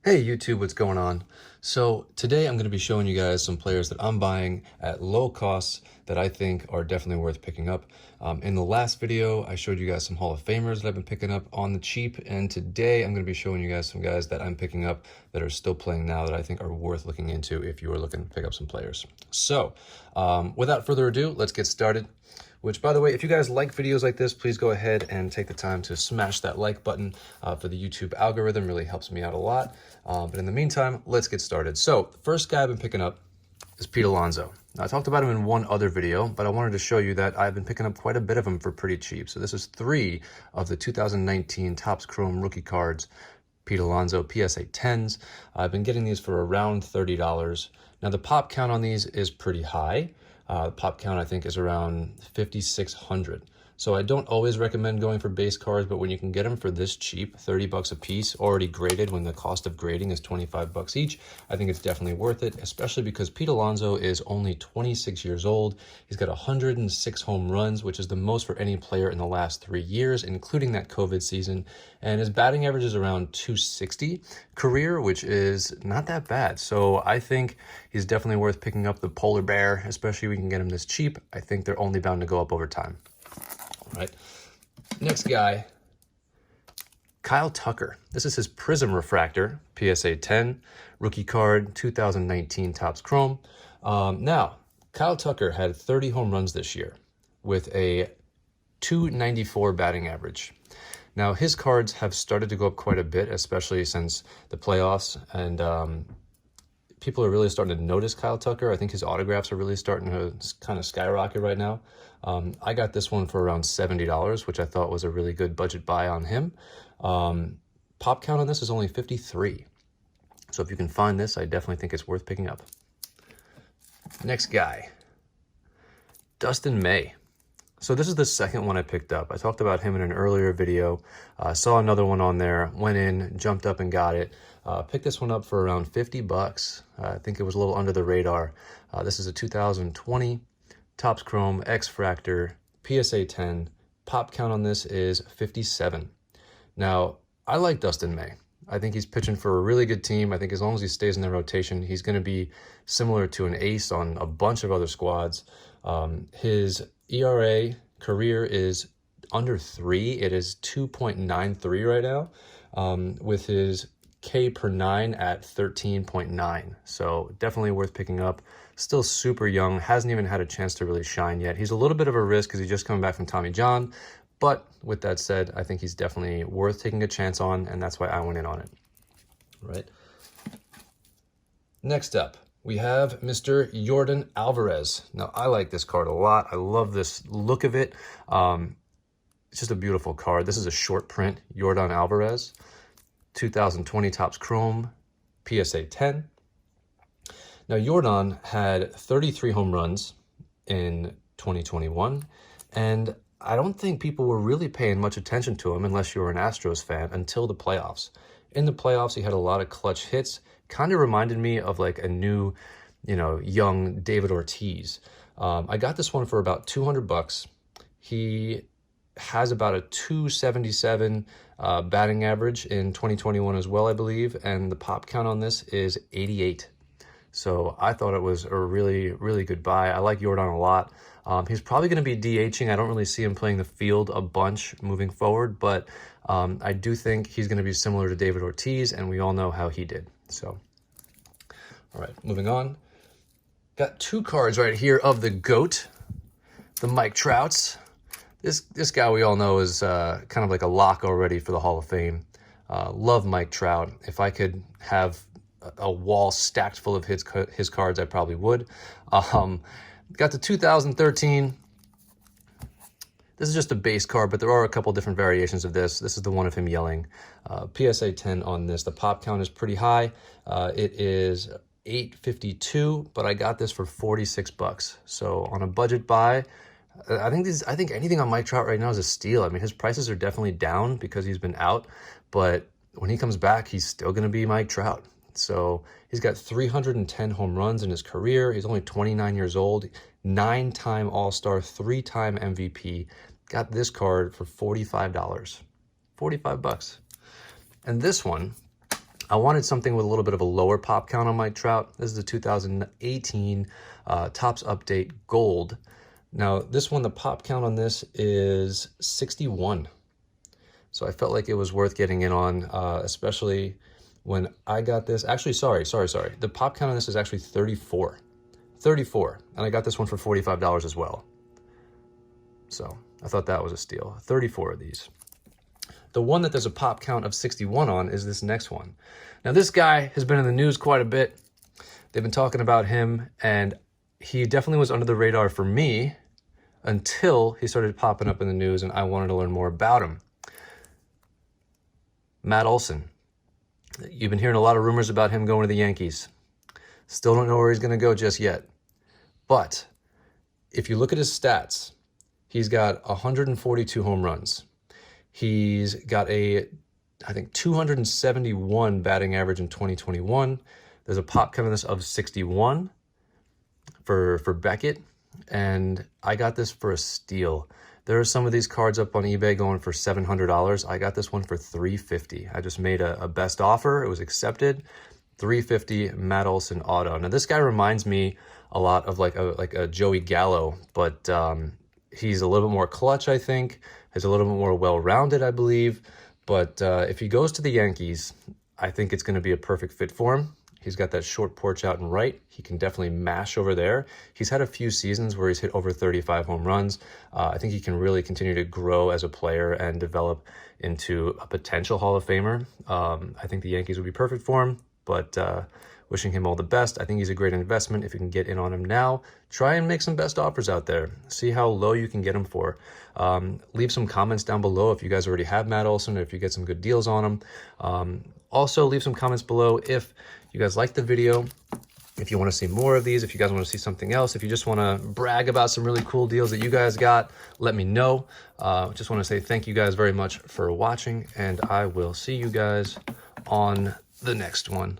Hey YouTube, what's going on? So today I'm going to be showing you guys some players that I'm buying at low costs that I think are definitely worth picking up. In the last video, I showed you guys some Hall of Famers that I've been picking up on the cheap, and today I'm going to be showing you guys some guys that I'm picking up that are still playing now that I think are worth looking into if you are looking to pick up some players. So without further ado, let's get started. Which, by the way, if you guys like videos like this, please go ahead and take the time to smash that like button for the YouTube algorithm. Really helps me out a lot. But in the meantime, let's get started. So the first guy I've been picking up is Pete Alonso. Now, I talked about him in one other video, but I wanted to show you that I've been picking up quite a bit of him for pretty cheap. So this is 3 of the 2019 Topps Chrome rookie cards, Pete Alonso PSA 10s. I've been getting these for around $30. Now, the pop count on these is pretty high. The pop count, I think, is around 5,600. So I don't always recommend going for base cards, but when you can get them for this cheap, 30 bucks a piece, already graded when the cost of grading is 25 bucks each, I think it's definitely worth it, especially because Pete Alonso is only 26 years old. He's got 106 home runs, which is the most for any player in the last 3 years, including that COVID season. And his batting average is around 260 career, which is not that bad. So I think he's definitely worth picking up the polar bear, especially if we can get him this cheap. I think they're only bound to go up over time. Right. Next guy, Kyle Tucker. This is his Prism Refractor, PSA 10, rookie card, 2019 Topps Chrome. Now, Kyle Tucker had 30 home runs this year with a 294 batting average. Now, his cards have started to go up quite a bit, especially since the playoffs, and people are really starting to notice Kyle Tucker. I think his autographs are really starting to kind of skyrocket right now. I got this one for around $70, which I thought was a really good budget buy on him. Pop count on this is only 53. So if you can find this, I definitely think it's worth picking up. Next guy, Dustin May. So this is the second one I picked up. I talked about him in an earlier video. Saw another one on there, went in, jumped up and got it. Picked this one up for around 50 bucks. I think it was a little under the radar. This is a 2020 Topps Chrome X-Fractor PSA 10. Pop count on this is 57. Now, I like Dustin May. I think he's pitching for a really good team. I think as long as he stays in the rotation, he's going to be similar to an ace on a bunch of other squads. His ERA career is under 3. It is 2.93 right now, with his K per 9 at 13.9. So definitely worth picking up. Still super young, hasn't even had a chance to really shine yet. He's a little bit of a risk because he's just coming back from Tommy John. But with that said, I think he's definitely worth taking a chance on, and that's why I went in on it. Right. Next up, we have Mr. Yordan Alvarez. Now, I like this card a lot. I love this look of it. It's just a beautiful card. This is a short print, Yordan Alvarez, 2020 Topps Chrome, PSA 10. Now, Yordan had 33 home runs in 2021, and I don't think people were really paying much attention to him unless you were an Astros fan until the playoffs. In the playoffs, he had a lot of clutch hits. Kind of reminded me of like a new, young David Ortiz. I got this one for about 200 bucks. He has about a 277 batting average in 2021 as well, I believe. And the pop count on this is 88. So I thought it was a really, really good buy. I like Yordan a lot. He's probably going to be DHing. I don't really see him playing the field a bunch moving forward, but I do think he's going to be similar to David Ortiz, and we all know how he did. So, all right, moving on. Got 2 cards right here of the GOAT, the Mike Trouts. This guy we all know is kind of like a lock already for the Hall of Fame. Love Mike Trout. If I could have a wall stacked full of his cards, I probably would. Got the 2013. This is just a base card, but there are a couple different variations of this. This is the one of him yelling. PSA 10 on this. The pop count is pretty high. It is 852, but I got this for 46 bucks. So on a budget buy, I think anything on Mike Trout right now is a steal. I mean, his prices are definitely down because he's been out, but when he comes back, he's still going to be Mike Trout. So he's got 310 home runs in his career. He's only 29 years old, 9-time All-Star, 3-time MVP. Got this card for $45. 45 bucks. And this one, I wanted something with a little bit of a lower pop count on Mike Trout. This is the 2018 Topps Update Gold. Now, this one, the pop count on this is 61. So I felt like it was worth getting in on, especially when I got this. Actually, sorry. The pop count on this is actually 34. 34. And I got this one for $45 as well. So I thought that was a steal. 34 of these. The one that there's a pop count of 61 on is this next one. Now, this guy has been in the news quite a bit. They've been talking about him, and he definitely was under the radar for me until he started popping up in the news, and I wanted to learn more about him. Matt Olson. You've been hearing a lot of rumors about him going to the Yankees. Still don't know where he's going to go just yet. But if you look at his stats, he's got 142 home runs. He's got I think 271 batting average in 2021. There's a pop count on this of 61 for Beckett, and I got this for a steal. There are some of these cards up on eBay going for $700. I got this one for $350. I just made a best offer. It was accepted. $350 Matt Olson auto. Now, this guy reminds me a lot of like a Joey Gallo, but he's a little bit more clutch, I think. He's a little bit more well-rounded, I believe. But if he goes to the Yankees, I think it's going to be a perfect fit for him. He's got that short porch out and right. He can definitely mash over there. He's had a few seasons where he's hit over 35 home runs. I think he can really continue to grow as a player and develop into a potential Hall of Famer. I think the Yankees would be perfect for him, but wishing him all the best. I think he's a great investment. If you can get in on him now, try and make some best offers out there. See how low you can get him for. Leave some comments down below if you guys already have Matt Olson or if you get some good deals on him. Also, leave some comments below if you guys like the video, if you want to see more of these, if you guys want to see something else, if you just want to brag about some really cool deals that you guys got, let me know. Just want to say thank you guys very much for watching, and I will see you guys on the next one.